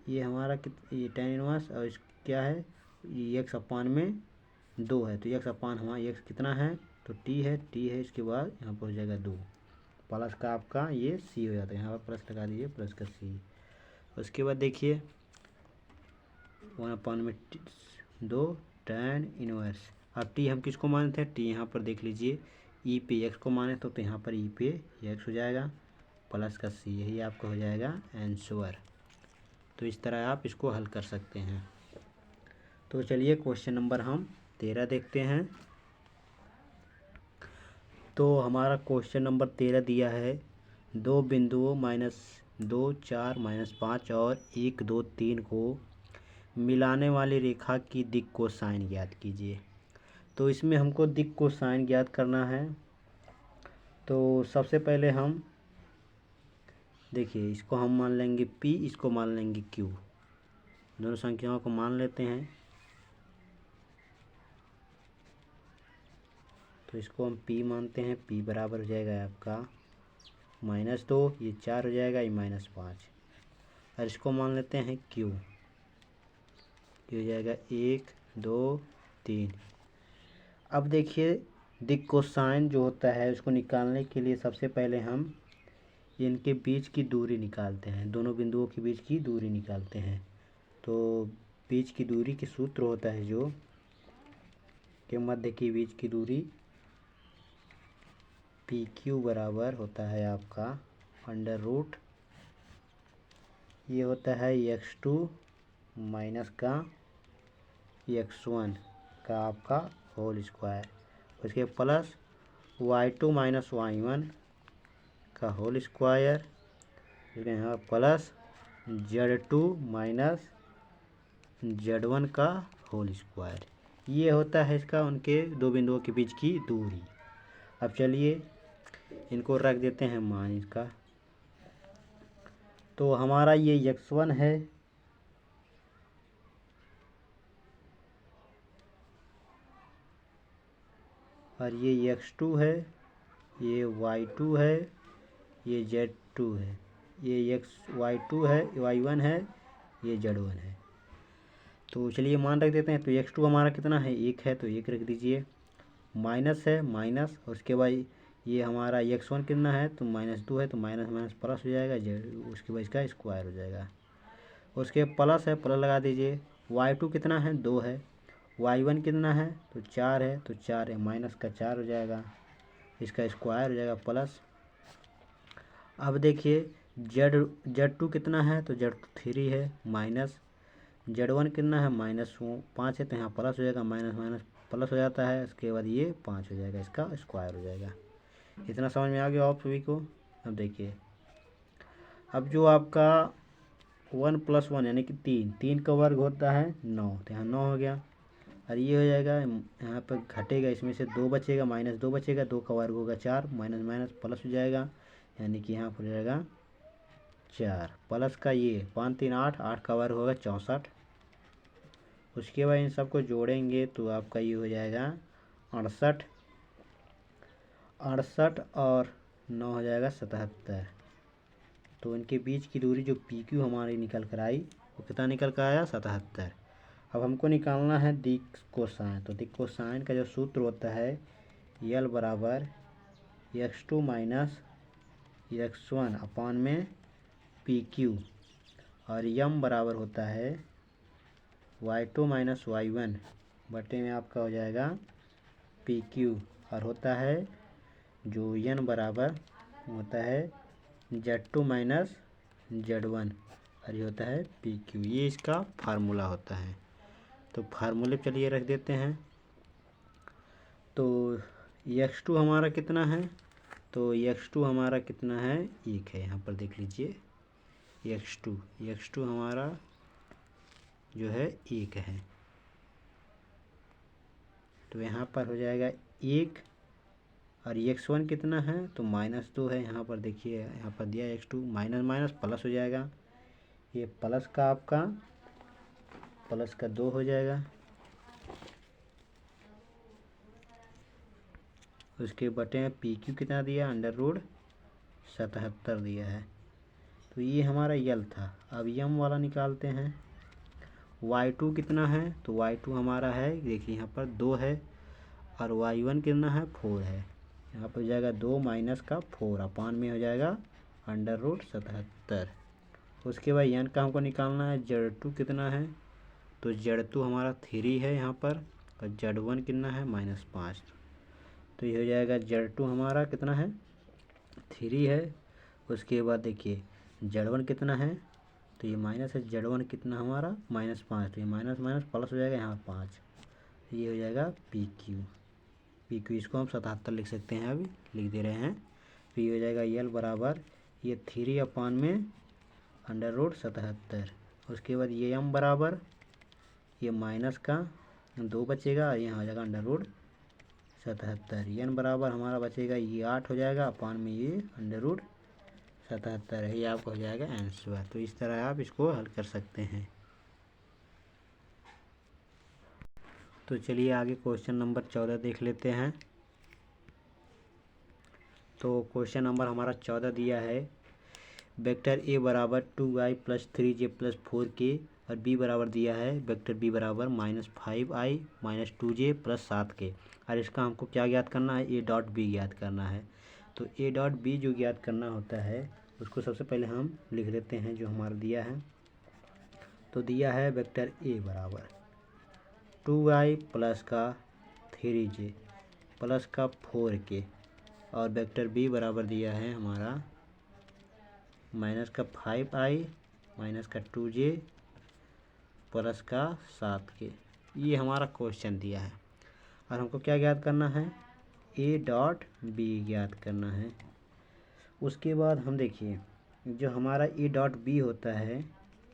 ये हमारा ये tan इनवर्स और क्या है ये एक्स अपान में 2 है, तो एक्स अपान हमारा एक्स कितना है, तो टी है, इसके बाद यहाँ पर हो जाएगा 2 प्लस का आपका ये सी हो जाता है, यहाँ पर प्लस लगा दीजिए, प्लस का सी। उसके बाद देखिए 1 में 2 tan इनवर्स। अब टी हम किसको माने थे, टी यहाँ पर देख लीजिए ई पे एक्स को माने तो यहाँ पर ई पे एक्स हो जाएगा प्लस का सी, यही आपका हो जाएगा आंसर। तो इस तरह आप इसको हल कर सकते हैं। तो चलिए क्वेश्चन नंबर हम 13 देखते हैं। तो हमारा क्वेश्चन नंबर 13 दिया है 2 बिंदुओं -2, 4, -5 और 1, 2, 3 को मिलाने वाली रेखा की दिक् को साइन ज्ञात कीजिए। तो इसमें हमको दिक् को साइन ज्ञात करना है। तो सबसे पहले हम देखिए इसको हम मान लेंगे P, इसको मान लेंगे Q, दोनों संख्याओं को मान लेते हैं। तो इसको हम P मानते हैं, P बराबर हो जाएगा आपका -2, ये 4 हो जाएगा, ये -5। और इसको मान लेते हैं Q, ये हो जाएगा 1, 2, 3। अब देखिए दिक् को साइन जो होता है उसको निकालने के लिए सबसे पहले हम इनके बीच की दूरी निकालते हैं, दोनों बिंदुओं के बीच की दूरी निकालते हैं। तो बीच की दूरी के सूत्र होता है जो के मध्य के बीच की दूरी पी क्यू बराबर होता है आपका √ ये होता है x2 माइनस का x1 का आपका होल स्क्वायर, उसके प्लस y2 माइनस y1 का होल स्क्वायर, यहाँ प्लस z2 माइनस z1 का होल स्क्वायर। ये होता है इसका उनके दो बिंदुओं के बीच की दूरी। अब चलिए इनको रख देते हैं मान इसका। तो हमारा ये x1 है और ये x2 है, ये y2 है, ये z2 है, ये y2 है, y1 है, ये z1 है। तो चलिए मान रख देते हैं। तो x2 हमारा कितना है, 1 है, तो 1 रख दीजिए। माइनस है माइनस, और उसके बाद ये हमारा x1 कितना है, तो -2 है, तो माइनस माइनस प्लस हो जाएगा, उसके बाद इसका स्क्वायर हो जाएगा। उसके प्लस है, प्लस लगा दीजिए। y2 कितना है, 2 है, y1 कितना है, तो 4 है, तो 4 है, माइनस का 4 हो जाएगा, इसका स्क्वायर हो जाएगा प्लस। अब देखिए z2 कितना है, तो z2 3 है, माइनस z1 कितना है, -5 है, तो यहाँ प्लस हो जाएगा, माइनस माइनस प्लस हो जाता है, उसके बाद ये 5 हो जाएगा, इसका स्क्वायर हो जाएगा। इतना समझ में आ गया आप सभी को। अब देखिए अब जो आपका 1 + 1 यानी कि 3, 3 का वर्ग होता है 9, तो यहाँ 9 हो गया। और ये हो जाएगा, यहाँ पर घटेगा, इसमें से 2 बचेगा, -2 बचेगा, 2 का वर्ग होगा 4, माइनस माइनस प्लस हो जाएगा, यानी कि यहाँ पर हो जाएगा 4 प्लस का ये 5 3 8, 8 का वर्ग होगा 64। उसके बाद इन सबको जोड़ेंगे तो आपका ये हो जाएगा 68, 68 और 9 हो जाएगा 77। तो इनके बीच की दूरी जो PQ हमारी निकल कर आई वो कितना निकल कर आया, 77। अब हमको निकालना है दिक् कोसाइन। तो दिक् कोसाइन का जो सूत्र होता है L बराबर x2 - x1 अपान में PQ, और M बराबर होता है y2 - y1 बटे में आपका हो जाएगा PQ, और होता है जो N बराबर होता है Z2 - Z1, और ये होता है PQ। ये इसका फार्मूला होता है। तो फार्मूले चलिए रख देते हैं। तो x2 हमारा कितना है, तो x2 हमारा कितना है, 1 है। यहाँ पर देख लीजिए x2 हमारा जो है 1 है। तो यहाँ पर हो जाएगा 1, और x1 कितना है, तो -2 है। यहाँ पर देखिए, यहाँ पर दिया x2, माइनस माइनस प्लस हो जाएगा, ये प्लस का आपका प्लस का 2 हो जाएगा। उसके बटे में PQ कितना दिया, √77 दिया है। तो ये हमारा L था। अब M वाला निकालते हैं। y2 कितना है, तो y2 हमारा है, देखिए यहाँ पर 2 है, और y1 कितना है, 4 है। यहाँ पर हो जाएगा 2 माइनस का 4 अपान में हो जाएगा √77। उसके बाद n का हमको निकालना है। Z2 कितना है, तो Z2 हमारा 3 है यहाँ पर, और Z1 कितना है, -5। तो ये हो जाएगा Z2 हमारा कितना है, 3 है। उसके बाद देखिए Z1 कितना है, तो ये माइनस है, Z1 कितना हमारा, -5, तो ये माइनस माइनस प्लस हो जाएगा, यहाँ 5। ये हो जाएगा PQ इसको हम 77 लिख सकते हैं, अभी लिख दे रहे हैं। तो ये हो जाएगा L बराबर ये 3 अपान में √77। उसके बाद ये M बराबर ये माइनस का 2 बचेगा, यहाँ हो जाएगा √77। N बराबर हमारा बचेगा ये 8 हो जाएगा, अपान में ये √77 है। ये आपका हो जाएगा आंसर। तो इस तरह आप इसको हल कर सकते हैं। तो चलिए आगे क्वेश्चन नंबर 14 देख लेते हैं। तो क्वेश्चन नंबर हमारा 14 दिया है, वेक्टर A बराबर 2i + 3j + 4k, और B बराबर दिया है वेक्टर B बराबर -5i - 2j + 7k। और इसका हमको क्या ज्ञात करना है, A.B ज्ञात करना है। तो A.B जो ज्ञात करना होता है उसको सबसे पहले हम लिख लेते हैं, जो हमारा दिया है। तो दिया है वेक्टर A बराबर 2i + का 3j + का 4k, और वेक्टर B बराबर दिया है हमारा -5i - का 2j + का 7k। ये हमारा क्वेश्चन दिया है, और हमको क्या ज्ञात करना है, A.B ज्ञात करना है। उसके बाद हम देखिए जो हमारा A.B होता है,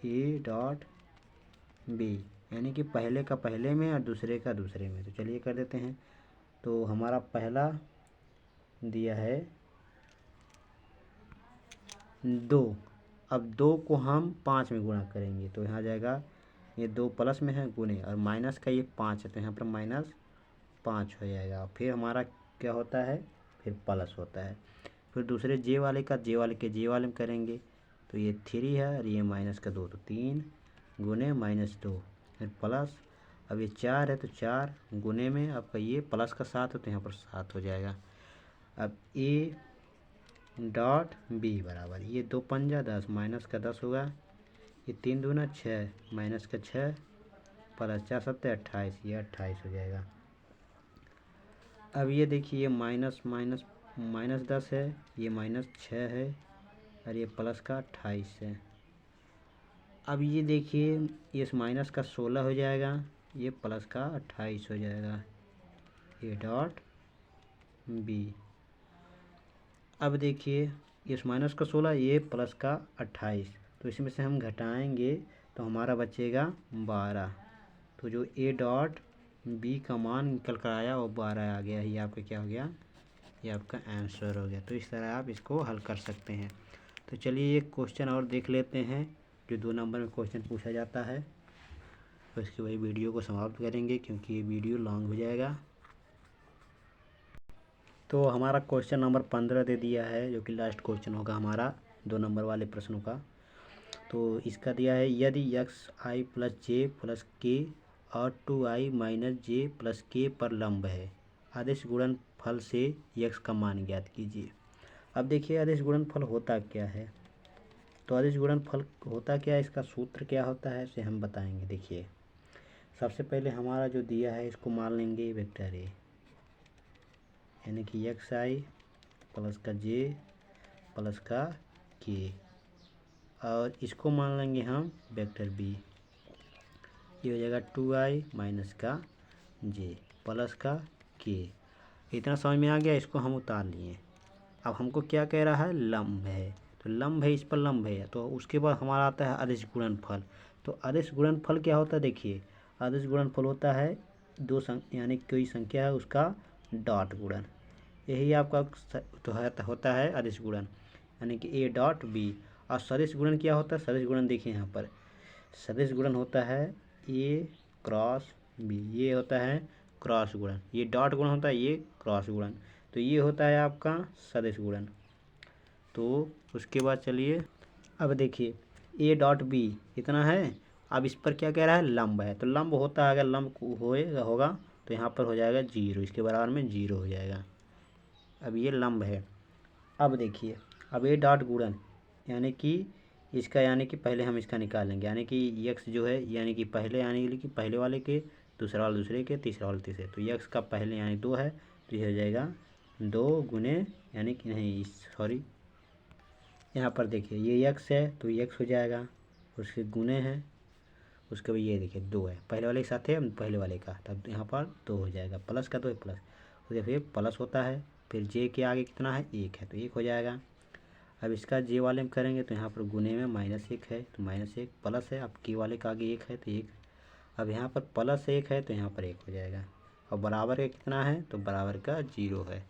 A.B यानी कि पहले का पहले में और दूसरे का दूसरे में। तो चलिए कर देते हैं। तो हमारा पहला दिया है 2, अब 2 को हम 5 में गुणा करेंगे, तो यहाँ जाएगा ये 2 प्लस में है गुणे, और माइनस का ये 5 है, तो यहाँ पर -5 हो जाएगा। फिर हमारा क्या होता है, फिर प्लस होता है। फिर दूसरे J वाले का J वाले में करेंगे, तो ये 3 है, और ये माइनस का 2, तो 3 गुणे -2 फिर प्लस। अब ये 4 है, तो 4 गुणे में आपका ये प्लस का 7 है, तो यहाँ पर 7 हो जाएगा। अब A.B बराबर ये 2 पंजा 10 माइनस का 10 होगा, ये 3 दूना 6 माइनस का 6 प्लस 4 7 28, ये 28 हो जाएगा। अब ये देखिए ये -10 है, ये -6 है, और ये प्लस का 28 है। अब ये देखिए इस माइनस का 16 हो जाएगा, ये प्लस का 28 हो जाएगा, A.B। अब देखिए इस माइनस का 16, ये प्लस का 28, तो इसमें से हम घटाएंगे तो हमारा बचेगा 12। तो जो ए डॉट बी का मान निकल कर आया वो 12 आ गया। ये आपका क्या हो गया, ये आपका आंसर हो गया। तो इस तरह आप इसको हल कर सकते हैं। तो चलिए एक क्वेश्चन और देख लेते हैं जो 2 नंबर में क्वेश्चन पूछा जाता है। तो इसके वही वीडियो को समाप्त करेंगे क्योंकि ये वीडियो लॉन्ग हो जाएगा। तो हमारा क्वेश्चन नंबर 15 दे दिया है जो कि लास्ट क्वेश्चन होगा हमारा 2 नंबर वाले प्रश्नों का। तो इसका दिया है यदि एक्स आई प्लस जे प्लस के और 2i माइनस जे प्लस के पर लंब है, आदेश गुणनफल से एक्स का मान ज्ञात कीजिए। अब देखिए आदेश गुणनफल होता क्या है। तो आदेश गुणनफल होता क्या है, इसका सूत्र क्या होता है इसे हम बताएंगे। देखिए सबसे पहले हमारा जो दिया है इसको मान लेंगे वेक्टर ए, यानी कि एक्स आई प्लस का जे प्लस का के, और इसको मान लेंगे हम वेक्टर बी। ये हो जाएगा 2i माइनस का जे प्लस का के। इतना समझ में आ गया, इसको हम उतार लिए। अब हमको क्या कह रहा है, लंब है। तो लंब है, इस पर लंब है। तो उसके बाद हमारा आता है आदेश गुणनफल। तो आदेश गुणनफल क्या होता है, देखिए आदेश गुणनफल होता है यानी कोई संख्या है उसका डॉट गुणन। यही आपका तो होता है आदेश गुणन, यानी कि ए डॉट बी। और सदिश गुणन क्या होता है, सदिश गुणन देखिए यहाँ पर सदिश गुणन होता है ए क्रॉस बी, ये होता है क्रॉस गुणन। ये डॉट गुणन होता है, ये क्रॉस गुणन। तो ये होता है आपका सदिश गुणन। तो उसके बाद चलिए अब देखिए ए डॉट बी इतना है। अब इस पर क्या कह रहा है, लंब है। तो लंब होता है, अगर लंब होगा तो यहाँ पर हो जाएगा 0, इसके बराबर में 0 हो जाएगा। अब ये लंब है। अब देखिए अब ए डॉट गुणन यानी कि इसका, यानी कि पहले हम इसका निकालेंगे, यानी कि एक्स जो है यानी कि पहले, यानी कि पहले वाले के, दूसरा वाले दूसरे के, तीसरा वाले तीसरे। तो एक्स का पहले यानी 2 है, तो ये हो जाएगा 2 गुने, यानी कि नहीं सॉरी यहाँ पर देखिए ये एक्स है तो एक्स हो जाएगा, उसके गुने हैं, उसके बाद ये देखिए 2 है, पहले वाले के साथ है पहले वाले का, तब यहाँ पर 2 हो जाएगा। प्लस का तो है प्लस, तो फिर प्लस होता है। फिर जे के आगे कितना है, 1 है, तो 1 हो जाएगा। अब इसका जे वाले में करेंगे तो यहाँ पर गुने में -1 है, तो -1 प्लस है। अब के वाले का आगे 1 है तो 1। अब यहाँ पर प्लस 1 है तो यहाँ पर 1 हो जाएगा। और बराबर का कितना है, तो बराबर का 0 है।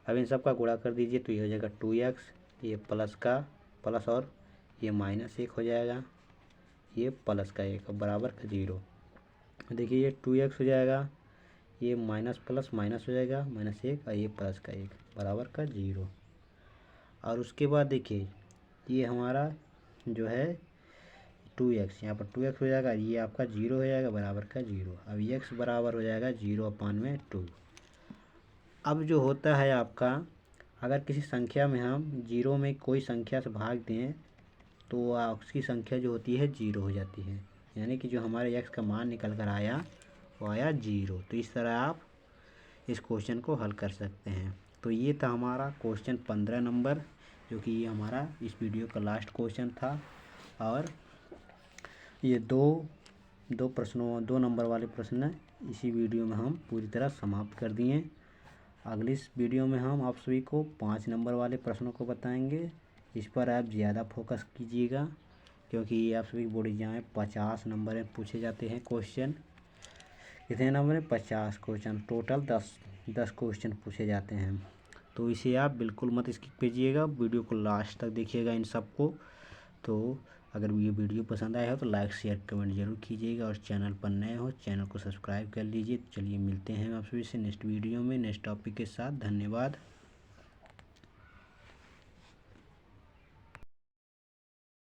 अब इन सब का गुणा कर दीजिए तो ये हो जाएगा 2x, ये प्लस का प्लस और ये -1 हो जाएगा, ये प्लस का 1 और बराबर का 0। देखिए ये 2x हो जाएगा, ये माइनस प्लस माइनस हो जाएगा -1 और ये प्लस का 1 बराबर का 0। और उसके बाद देखिए ये हमारा जो है 2x, यहाँ पर 2x हो जाएगा, ये आपका 0 हो जाएगा बराबर का 0। अब x बराबर हो जाएगा 0/2। अब जो होता है आपका, अगर किसी संख्या में हम 0 में कोई संख्या से भाग दें तो उसकी संख्या जो होती है 0 हो जाती है, यानी कि जो हमारे x का मान निकल कर आया वो आया 0। तो इस तरह आप इस क्वेश्चन को हल कर सकते हैं। तो ये था हमारा क्वेश्चन 15 नंबर, जो कि ये हमारा इस वीडियो का लास्ट क्वेश्चन था। और ये दो प्रश्नों 2 नंबर वाले प्रश्न इसी वीडियो में हम पूरी तरह समाप्त कर दिए। अगली इस वीडियो में हम आप सभी को 5 नंबर वाले प्रश्नों को बताएंगे। इस पर आप ज़्यादा फोकस कीजिएगा क्योंकि ये आप सभी बोर्ड एग्जाम में 50 नंबर में पूछे जाते हैं क्वेश्चन। कितने नंबर में, 50 क्वेश्चन, टोटल 10 क्वेश्चन पूछे जाते हैं। तो इसे आप बिल्कुल मत स्किप कीजिएगा, वीडियो को लास्ट तक देखिएगा इन सबको। तो अगर ये वीडियो पसंद आया हो तो लाइक शेयर कमेंट जरूर कीजिएगा, और चैनल पर नए हो चैनल को सब्सक्राइब कर लीजिए। चलिए मिलते हैं आप सभी से नेक्स्ट वीडियो में नेक्स्ट टॉपिक के साथ। धन्यवाद।